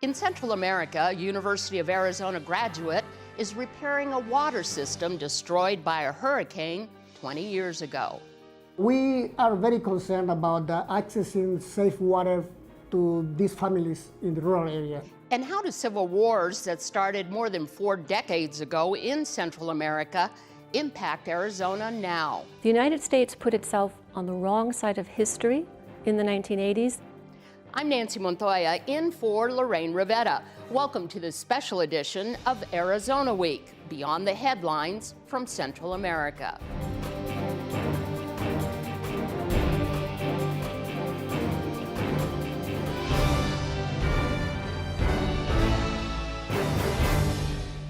In Central America, a University of Arizona graduate is repairing a water system destroyed by a hurricane 20 years ago. We are very concerned about accessing safe water to these families in the rural areas. And how do civil wars that started more than 4 decades ago in Central America impact Arizona now? The United States put itself on the wrong side of history in the 1980s. I'm Nancy Montoya, in for Lorraine Rivetta. Welcome to this special edition of Arizona Week, Beyond the Headlines from Central America.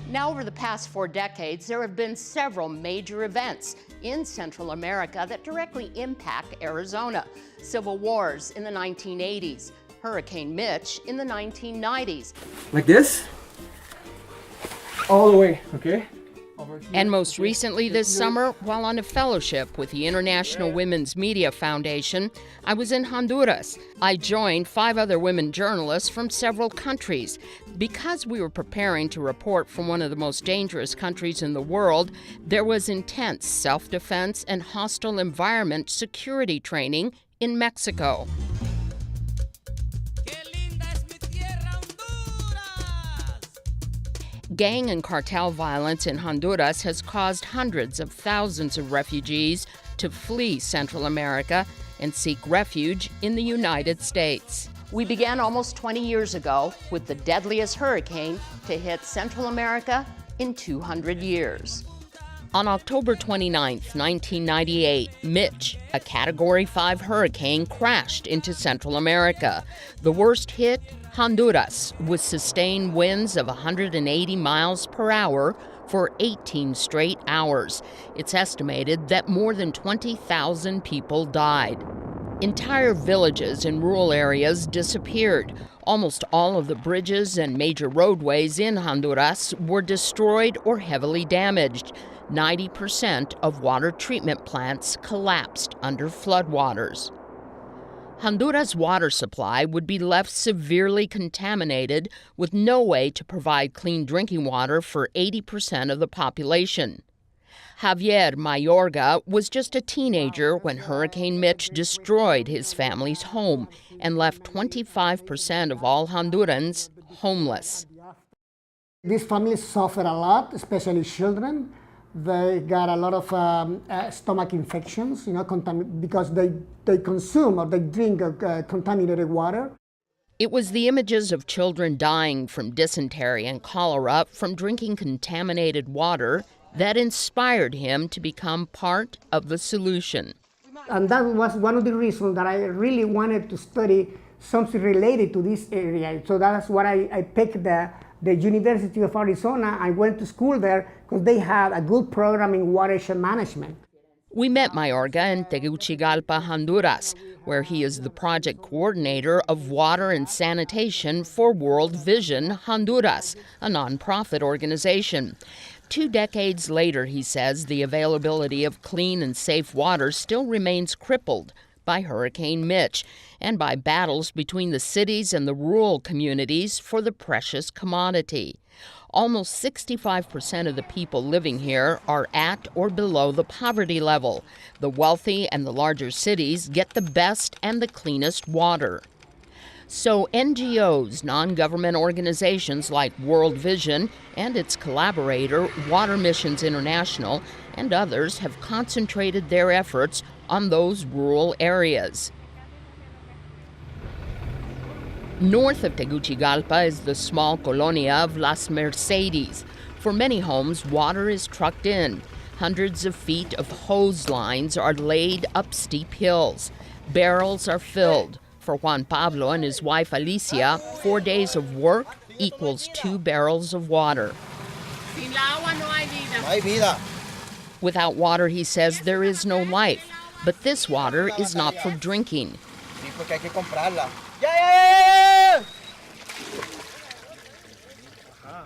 Now, over the past 4 decades, there have been several major events in Central America that directly impact Arizona. Civil wars in the 1980s, Hurricane Mitch in the 1990s. Like this, all the way, okay? And most recently this summer, while on a fellowship with the International Women's Media Foundation, I was in Honduras. I joined 5 other women journalists from several countries. Because we were preparing to report from one of the most dangerous countries in the world, there was intense self-defense and hostile environment security training in Mexico. Gang and cartel violence in Honduras has caused hundreds of thousands of refugees to flee Central America and seek refuge in the United States. We began almost 20 years ago with the deadliest hurricane to hit Central America in 200 years. On October 29, 1998, Mitch, a Category 5 hurricane, crashed into Central America. The worst hit, Honduras, with sustained winds of 180 miles per hour for 18 straight hours. It's estimated that more than 20,000 people died. Entire villages in rural areas disappeared. Almost all of the bridges and major roadways in Honduras were destroyed or heavily damaged. 90% of water treatment plants collapsed under floodwaters. Honduras' water supply would be left severely contaminated with no way to provide clean drinking water for 80% of the population. Javier Mayorga was just a teenager when Hurricane Mitch destroyed his family's home and left 25% of all Hondurans homeless. These families suffer a lot, especially children. They got a lot of stomach infections, because they consume or they drink contaminated water. It was the images of children dying from dysentery and cholera from drinking contaminated water that inspired him to become part of the solution. And that was one of the reasons that I really wanted to study something related to this area. So that's why I picked the University of Arizona. I went to school there because they had a good program in watershed management. We met Mayorga in Tegucigalpa, Honduras, where he is the project coordinator of water and sanitation for World Vision Honduras, a nonprofit organization. 2 decades later, he says, the availability of clean and safe water still remains crippled by Hurricane Mitch and by battles between the cities and the rural communities for the precious commodity. Almost 65% of the people living here are at or below the poverty level. The wealthy and the larger cities get the best and the cleanest water. So NGOs, non-government organizations like World Vision and its collaborator, Water Missions International, and others have concentrated their efforts on those rural areas. North of Tegucigalpa is the small colonia of Las Mercedes. For many homes, water is trucked in. Hundreds of feet of hose lines are laid up steep hills. Barrels are filled. For Juan Pablo and his wife Alicia, 4 days of work equals 2 barrels of water. Without water, he says, there is no life. But this water is not for drinking.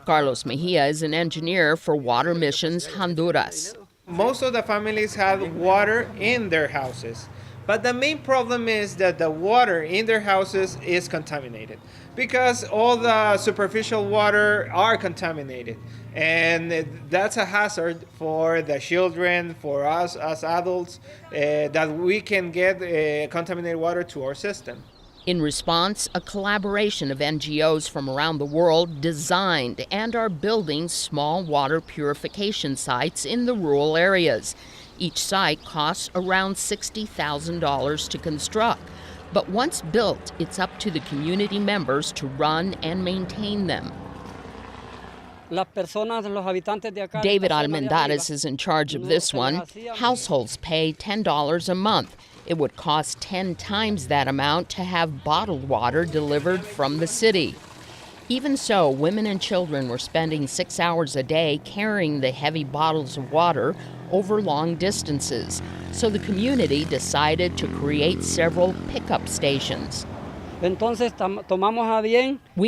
Carlos Mejia is an engineer for Water Missions Honduras. Most of the families had water in their houses, But the main problem is that the water in their houses is contaminated because all the superficial water are contaminated. And that's a hazard for the children, for us as adults, that we can get contaminated water to our system. In response, a collaboration of NGOs from around the world designed and are building small water purification sites in the rural areas. Each site costs around $60,000 to construct. But once built, it's up to the community members to run and maintain them. David Almendares is in charge of this one. Households pay $10 a month. It would cost 10 times that amount to have bottled water delivered from the city. Even so, women and children were spending 6 hours a day carrying the heavy bottles of water over long distances. So the community decided to create several pickup stations. We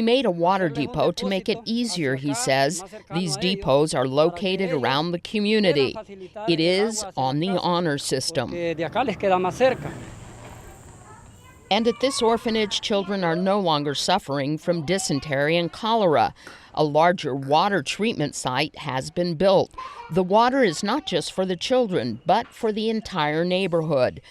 made a water depot to make it easier, he says. These depots are located around the community. It is on the honor system. And at this orphanage, children are no longer suffering from dysentery and cholera. A larger water treatment site has been built. The water is not just for the children, but for the entire neighborhood.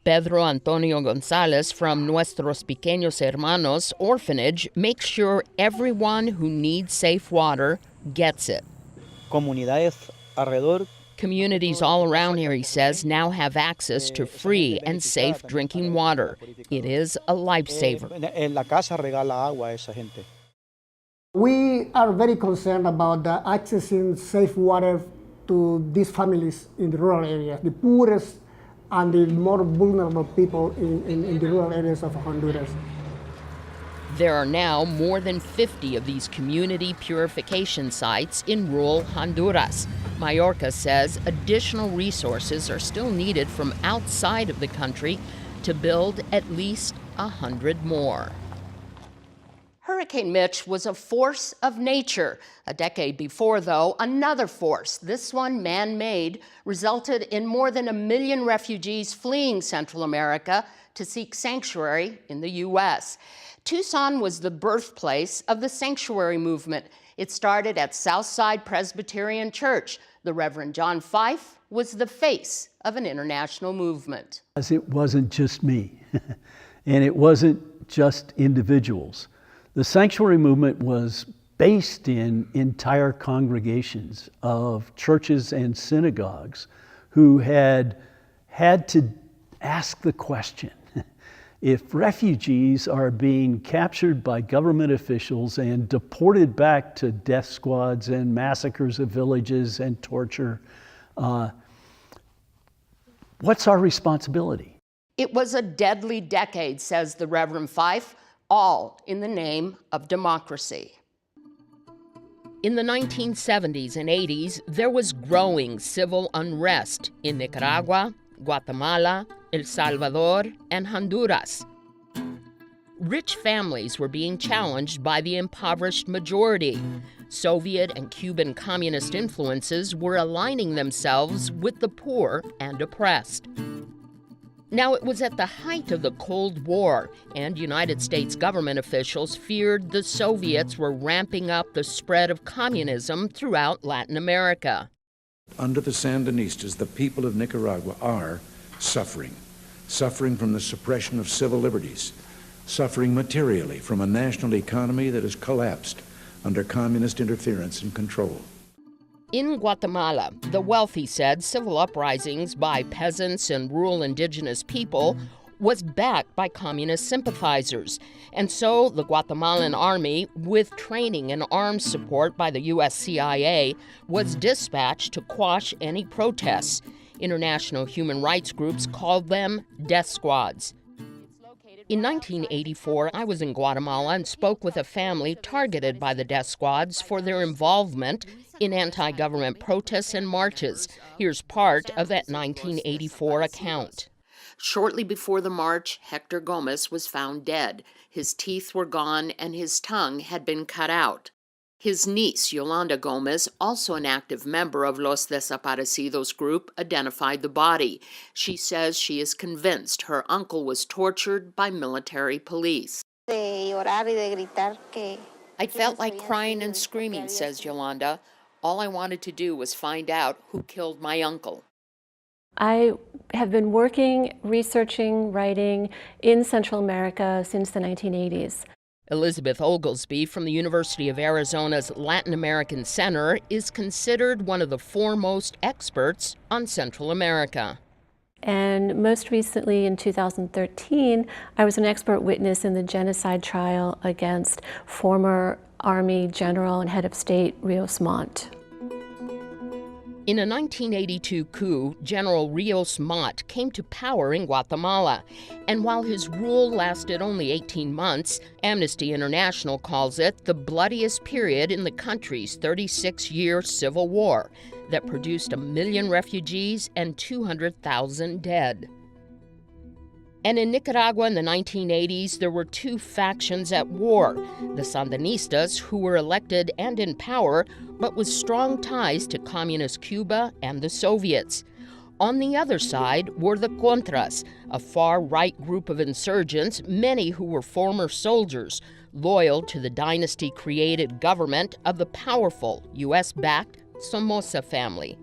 Pedro Antonio Gonzalez from Nuestros Pequeños Hermanos orphanage makes sure everyone who needs safe water gets it. Communities all around here, he says, now have access to free and safe drinking water. It is a lifesaver. We are very concerned about the accessing safe water to these families in the rural areas, the poorest and the more vulnerable people in the rural areas of Honduras. There are now more than 50 of these community purification sites in rural Honduras. Mayorkas says additional resources are still needed from outside of the country to build at least 100 more. Hurricane Mitch was a force of nature. A decade before, though, another force, this one man-made, resulted in more than 1 million refugees fleeing Central America to seek sanctuary in the U.S. Tucson was the birthplace of the sanctuary movement. It started at Southside Presbyterian Church. The Reverend John Fife was the face of an international movement. It wasn't just me, and it wasn't just individuals. The sanctuary movement was based in entire congregations of churches and synagogues who had to ask the question, if refugees are being captured by government officials and deported back to death squads and massacres of villages and torture, what's our responsibility? It was a deadly decade, says the Reverend Fife, all in the name of democracy. In the 1970s and 80s, there was growing civil unrest in Nicaragua, Guatemala, El Salvador, and Honduras. Rich families were being challenged by the impoverished majority. Soviet and Cuban communist influences were aligning themselves with the poor and oppressed. Now, it was at the height of the Cold War, and United States government officials feared the Soviets were ramping up the spread of communism throughout Latin America. Under the Sandinistas, the people of Nicaragua are suffering from the suppression of civil liberties, suffering materially from a national economy that has collapsed under communist interference and control. In Guatemala, the wealthy said civil uprisings by peasants and rural indigenous people was backed by communist sympathizers. And so the Guatemalan army, with training and arms support by the U.S. CIA, was dispatched to quash any protests. International human rights groups called them death squads. In 1984, I was in Guatemala and spoke with a family targeted by the death squads for their involvement in anti-government protests and marches. Here's part of that 1984 account. Shortly before the march, Hector Gomez was found dead. His teeth were gone and his tongue had been cut out. His niece, Yolanda Gomez, also an active member of Los Desaparecidos group, identified the body. She says she is convinced her uncle was tortured by military police. I felt like crying and screaming, says Yolanda. All I wanted to do was find out who killed my uncle. I have been working, researching, writing in Central America since the 1980s. Elizabeth Oglesby from the University of Arizona's Latin American Center is considered one of the foremost experts on Central America. And most recently, in 2013, I was an expert witness in the genocide trial against former Army General and Head of State Rios Montt. In a 1982 coup, General Rios Montt came to power in Guatemala. And while his rule lasted only 18 months, Amnesty International calls it the bloodiest period in the country's 36-year civil war that produced 1 million refugees and 200,000 dead. And in Nicaragua in the 1980s, there were two factions at war. The Sandinistas, who were elected and in power, but with strong ties to Communist Cuba and the Soviets. On the other side were the Contras, a far-right group of insurgents, many who were former soldiers, loyal to the dynasty-created government of the powerful U.S.-backed Somoza family.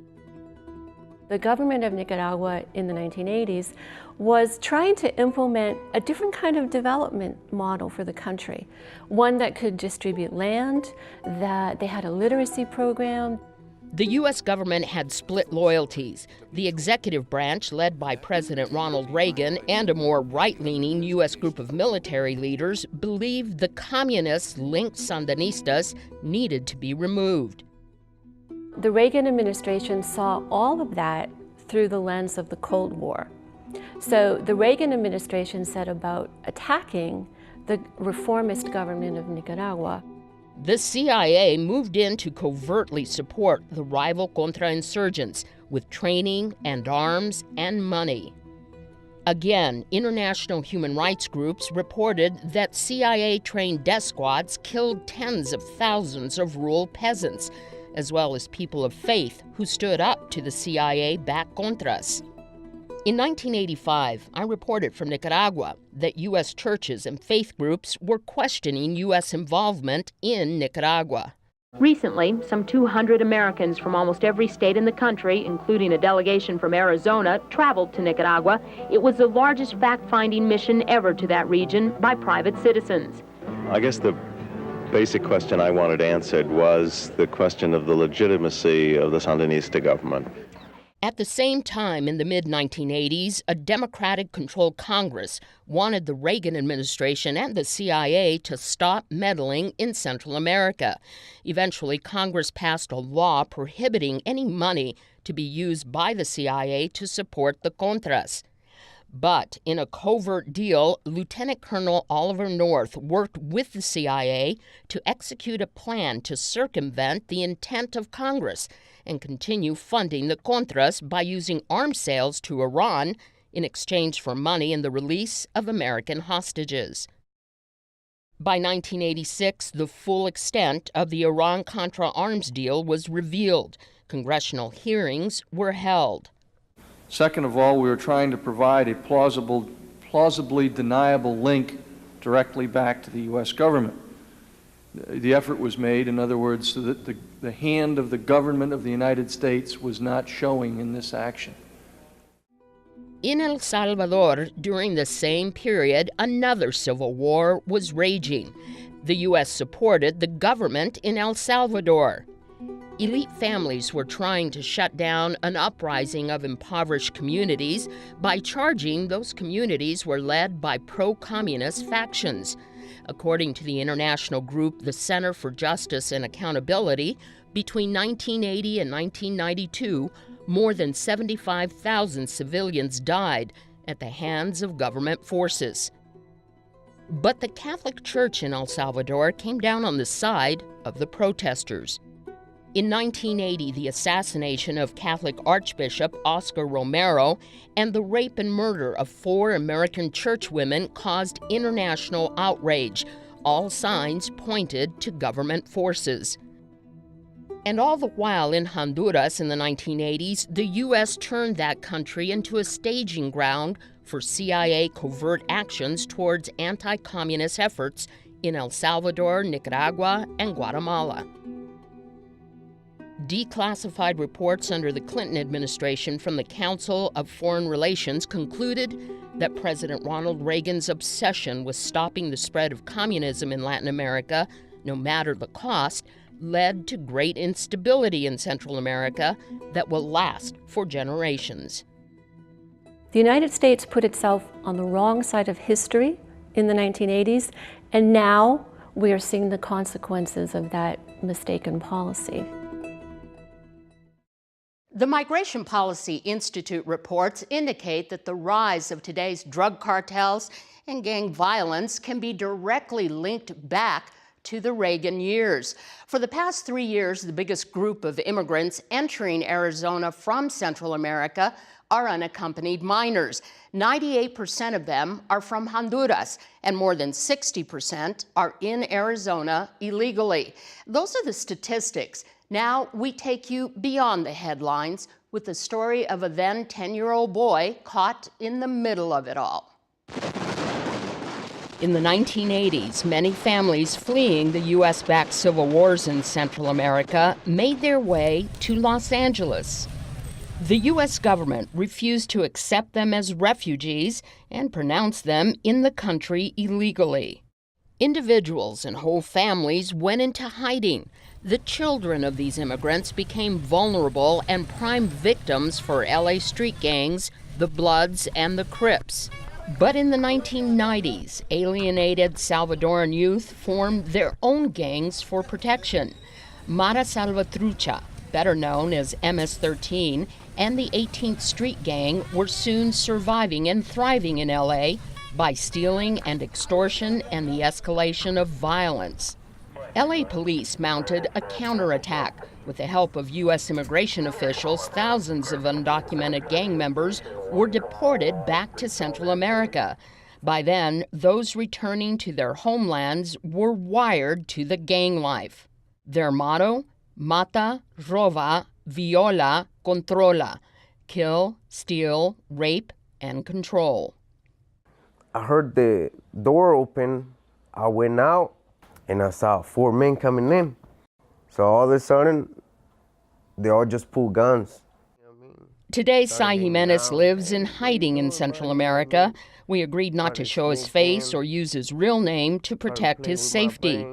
The government of Nicaragua in the 1980s was trying to implement a different kind of development model for the country, one that could distribute land, that they had a literacy program. The U.S. government had split loyalties. The executive branch, led by President Ronald Reagan, and a more right-leaning U.S. group of military leaders believed the communist-linked Sandinistas needed to be removed. The Reagan administration saw all of that through the lens of the Cold War. So the Reagan administration set about attacking the reformist government of Nicaragua. The CIA moved in to covertly support the rival Contra-insurgents with training and arms and money. Again, international human rights groups reported that CIA-trained death squads killed tens of thousands of rural peasants, as well as people of faith who stood up to the CIA-backed Contras. In 1985, I reported from Nicaragua that U.S. churches and faith groups were questioning U.S. involvement in Nicaragua. Recently, some 200 Americans from almost every state in the country, including a delegation from Arizona, traveled to Nicaragua. It was the largest fact-finding mission ever to that region by private citizens. I guess the basic question I wanted answered was the question of the legitimacy of the Sandinista government. At the same time, in the mid-1980s, a Democratic-controlled Congress wanted the Reagan administration and the CIA to stop meddling in Central America. Eventually, Congress passed a law prohibiting any money to be used by the CIA to support the Contras. But in a covert deal, Lieutenant Colonel Oliver North worked with the CIA to execute a plan to circumvent the intent of Congress and continue funding the Contras by using arms sales to Iran in exchange for money and the release of American hostages. By 1986, the full extent of the Iran-Contra arms deal was revealed. Congressional hearings were held. Second of all, we were trying to provide a plausibly deniable link directly back to the U.S. government. The effort was made, in other words, so that the hand of the government of the United States was not showing in this action. In El Salvador, during the same period, another civil war was raging. The U.S. supported the government in El Salvador. Elite families were trying to shut down an uprising of impoverished communities by charging those communities were led by pro-communist factions. According to the international group the Center for Justice and Accountability, between 1980 and 1992, more than 75,000 civilians died at the hands of government forces. But the Catholic Church in El Salvador came down on the side of the protesters. In 1980, the assassination of Catholic Archbishop Oscar Romero and the rape and murder of 4 American churchwomen caused international outrage. All signs pointed to government forces. And all the while in Honduras in the 1980s, the U.S. turned that country into a staging ground for CIA covert actions towards anti-communist efforts in El Salvador, Nicaragua, and Guatemala. Declassified reports under the Clinton administration from the Council of Foreign Relations concluded that President Ronald Reagan's obsession with stopping the spread of communism in Latin America, no matter the cost, led to great instability in Central America that will last for generations. The United States put itself on the wrong side of history in the 1980s, and now we are seeing the consequences of that mistaken policy. The Migration Policy Institute reports indicate that the rise of today's drug cartels and gang violence can be directly linked back to the Reagan years. For the past 3 years, the biggest group of immigrants entering Arizona from Central America are unaccompanied minors. 98% of them are from Honduras, and more than 60% are in Arizona illegally. Those are the statistics. Now we take you beyond the headlines with the story of a then 10-year-old boy caught in the middle of it all. In the 1980s, many families fleeing the U.S.-backed civil wars in Central America made their way to Los Angeles. The U.S. government refused to accept them as refugees and pronounced them in the country illegally. Individuals and whole families went into hiding. The children of these immigrants became vulnerable and prime victims for LA street gangs, the Bloods, and the Crips. But in the 1990s, alienated Salvadoran youth formed their own gangs for protection. Mara Salvatrucha, better known as MS-13, and the 18th Street Gang were soon surviving and thriving in LA by stealing and extortion and the escalation of violence. LA police mounted a counterattack. With the help of U.S. immigration officials, thousands of undocumented gang members were deported back to Central America. By then, those returning to their homelands were wired to the gang life. Their motto, mata, roba, viola, controla, kill, steal, rape, and control. I heard the door open, I went out, and I saw 4 men coming in. So all of a sudden, they all just pulled guns. Today, Sai Jimenez lives in hiding in Central America. We agreed not to show his face or use his real name to protect his safety.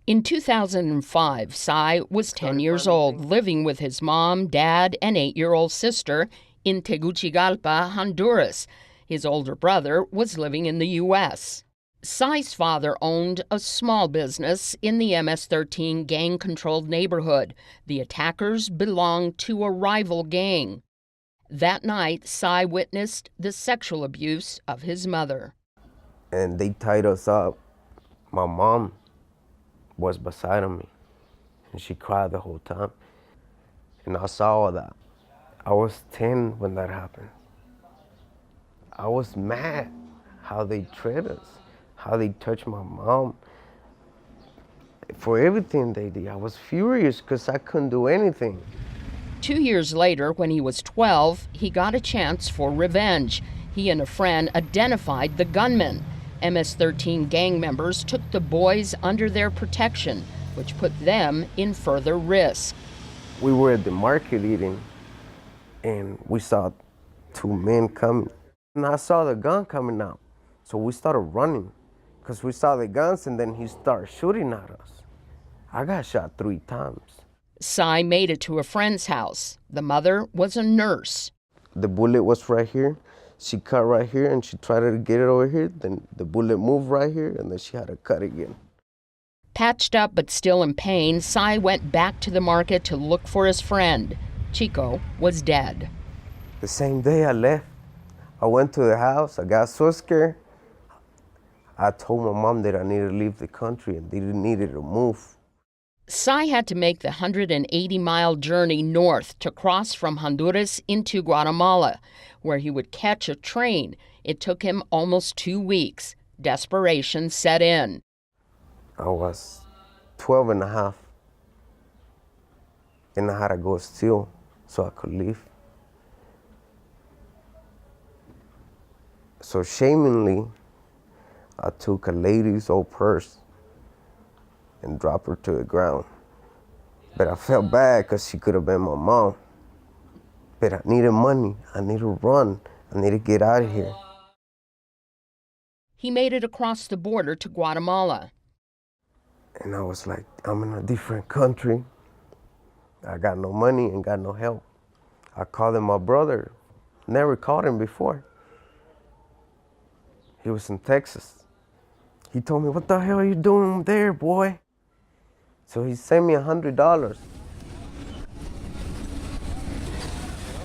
In 2005, Sai was 10 years old, living with his mom, dad, and 8-year-old sister in Tegucigalpa, Honduras. His older brother was living in the U.S. Sai's father owned a small business in the MS-13 gang-controlled neighborhood. The attackers belonged to a rival gang. That night, Sai witnessed the sexual abuse of his mother. And they tied us up. My mom was beside of me, and she cried the whole time. And I saw all that. I was 10 when that happened. I was mad how they treated us, how they touched my mom. For everything they did, I was furious because I couldn't do anything. 2 years later, when he was 12, he got a chance for revenge. He and a friend identified the gunman. MS-13 gang members took the boys under their protection, which put them in further risk. We were at the market eating, and we saw 2 men coming. And I saw the gun coming out, so we started running because we saw the guns, and then he started shooting at us. I got shot 3 times. Sai made it to a friend's house. The mother was a nurse. The bullet was right here. She cut right here, and she tried to get it over here. Then the bullet moved right here, and then she had to cut again. Patched up but still in pain, Sai went back to the market to look for his friend. Chico was dead. The same day I left, I went to the house. I got so scared. I told my mom that I needed to leave the country and they needed to move. Sai had to make the 180-mile journey north to cross from Honduras into Guatemala, where he would catch a train. It took him almost 2 weeks. Desperation set in. I was 12 and a half. and I had to go steal so I could leave. So shamingly, I took a lady's old purse and dropped her to the ground. But I felt bad because she could have been my mom. But I needed money. I need to run. I need to get out of here. He made it across the border to Guatemala. And I was like, I'm in a different country. I got no money and got no help. I called him my brother. Never called him before. He was in Texas. He told me, what the hell are you doing there, boy? So he sent me $100.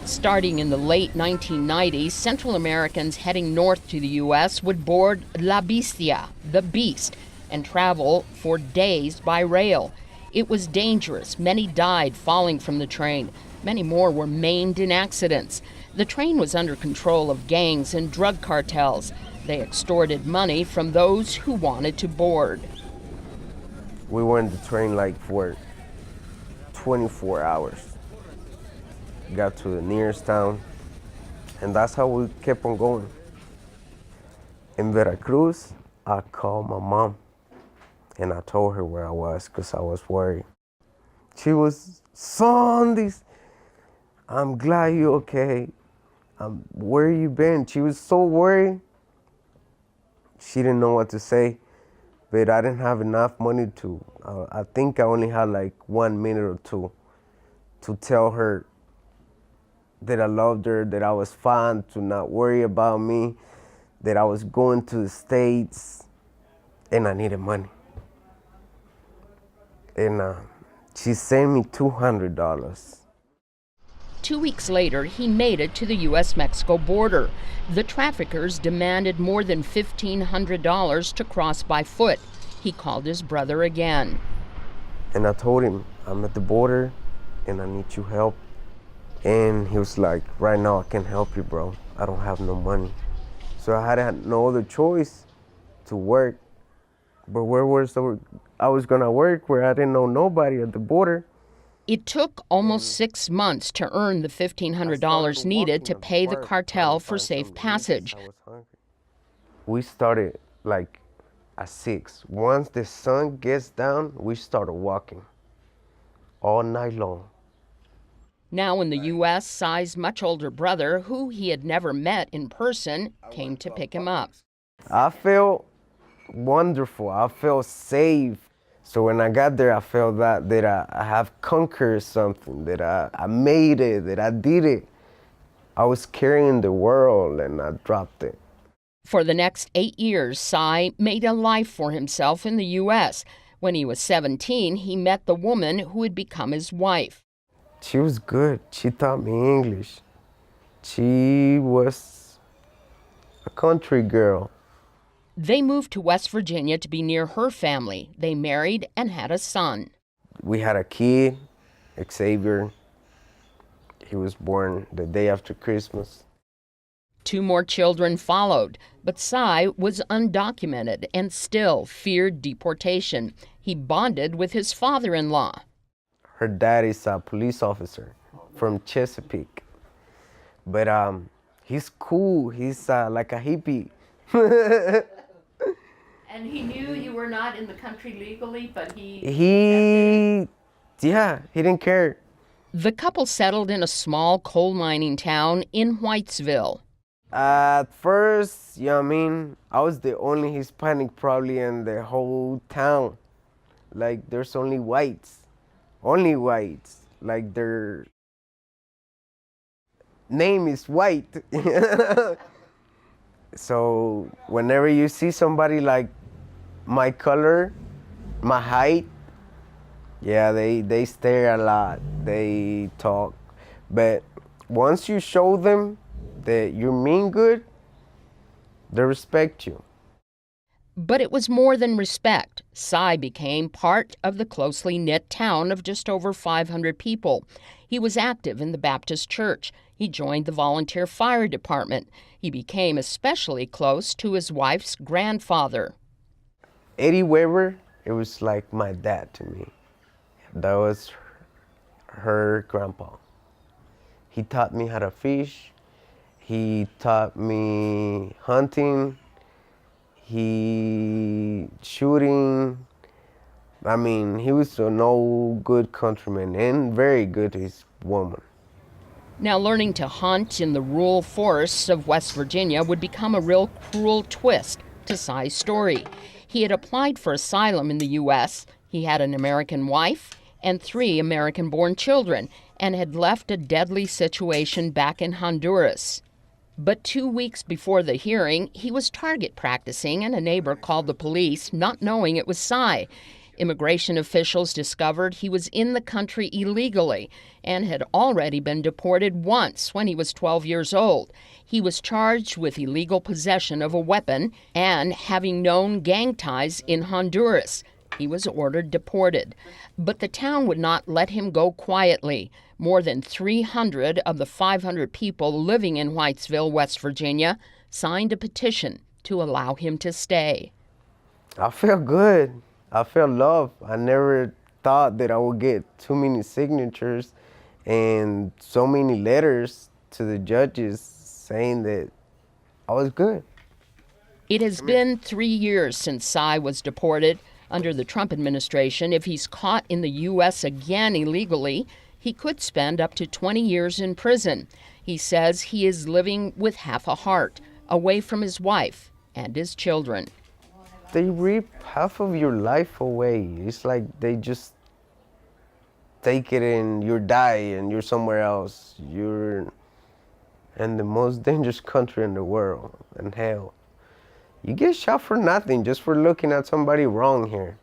Starting in the late 1990s, Central Americans heading north to the U.S. would board La Bestia, the Beast, and travel for days by rail. It was dangerous. Many died falling from the train. Many more were maimed in accidents. The train was under control of gangs and drug cartels. They extorted money from those who wanted to board. We were in the train like for 24 hours. Got to the nearest town, and that's how we kept on going. In Veracruz, I called my mom, and I told her where I was because I was worried. She was, son, I'm glad you're okay. Where you been? She was so worried. She didn't know what to say, but I didn't have enough money to, I think I only had like 1 minute or two to tell her that I loved her, that I was fine, to not worry about me, that I was going to the States, and I needed money. And she sent me $200. 2 weeks later, he made it to the U.S.-Mexico border. The traffickers demanded more than $1,500 to cross by foot. He called his brother again. And I told him, I'm at the border, and I need your help. And he was like, right now I can't help you, bro. I don't have no money. So I had no other choice to work. But where was I was gonna work where I didn't know nobody at the border? It took almost 6 months to earn the $1,500 needed to pay the cartel for safe passage. We started like at 6. Once the sun gets down, we started walking all night long. Now in the U.S., Cy's much older brother, who he had never met in person, came to pick him up. I felt wonderful. I felt safe. So when I got there, I felt that I have conquered something, that I made it, that I did it. I was carrying the world, and I dropped it. For the next 8 years, Cy made a life for himself in the U.S. When he was 17, he met the woman who would become his wife. She was good. She taught me English. She was a country girl. They moved to West Virginia to be near her family. They married and had a son. We had a kid, Xavier. He was born the day after Christmas. 2 more children followed, but Cy was undocumented and still feared deportation. He bonded with his father-in-law. Her dad is a police officer from Chesapeake. But he's cool. He's like a hippie. And he knew you were not in the country legally, but he didn't care. The couple settled in a small coal mining town in Whitesville. At first, you know what I mean, I was the only Hispanic probably in the whole town. Like, there's only whites. Only whites. Like, their name is White. So whenever you see somebody like my color, my height, yeah, they stare a lot. They talk. But once you show them that you mean good, they respect you. But it was more than respect. Cy became part of the closely knit town of just over 500 people. He was active in the Baptist church. He joined the volunteer fire department. He became especially close to his wife's grandfather. Eddie Weber, it was like my dad to me. That was her grandpa. He taught me how to fish. He taught me hunting. He shooting. I mean, he was no good countryman and very good to his woman. Now, learning to hunt in the rural forests of West Virginia would become a real cruel twist to Cy's story. He had applied for asylum in the U.S., he had an American wife and 3 American-born children, and had left a deadly situation back in Honduras. But 2 weeks before the hearing, he was target practicing, and a neighbor called the police, not knowing it was Cy. Immigration officials discovered he was in the country illegally and had already been deported once when he was 12 years old. He was charged with illegal possession of a weapon and having known gang ties in Honduras. He was ordered deported. But the town would not let him go quietly. More than 300 of the 500 people living in Whitesville, West Virginia, signed a petition to allow him to stay. I felt good. I felt love. I never thought that I would get too many signatures and so many letters to the judges saying that I was good. It has been 3 years since Cy was deported. Under the Trump administration, if he's caught in the U.S. again illegally, he could spend up to 20 years in prison. He says he is living with half a heart, away from his wife and his children. They rip half of your life away. It's like they just take it and you die and you're somewhere else. You're in the most dangerous country in the world, in hell. You get shot for nothing, just for looking at somebody wrong here.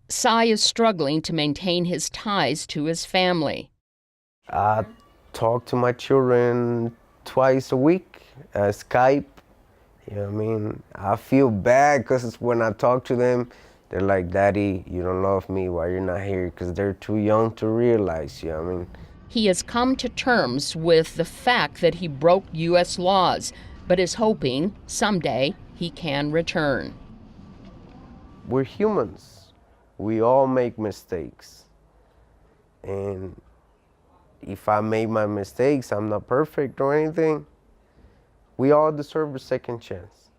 Cy is struggling to maintain his ties to his family. I talk to my children twice a week, Skype. You know what I mean? I feel bad because when I talk to them, they're like, "Daddy, you don't love me. Why you're not here?" Because they're too young to realize, you know what I mean? He has come to terms with the fact that he broke U.S. laws, but is hoping someday he can return. We're humans. We all make mistakes. And if I made my mistakes, I'm not perfect or anything. We all deserve a second chance.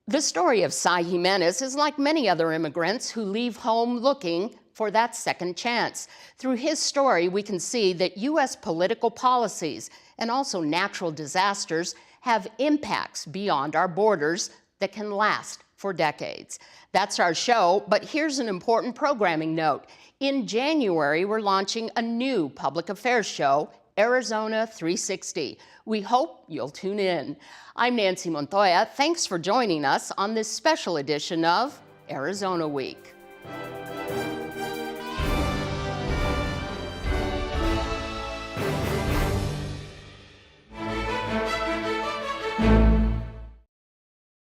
The story of Cy Jimenez is like many other immigrants who leave home looking for that second chance. Through his story, we can see that U.S. political policies and also natural disasters have impacts beyond our borders that can last for decades. That's our show, but here's an important programming note. In January, we're launching a new public affairs show, Arizona 360. We hope you'll tune in. I'm Nancy Montoya. Thanks for joining us on this special edition of Arizona Week.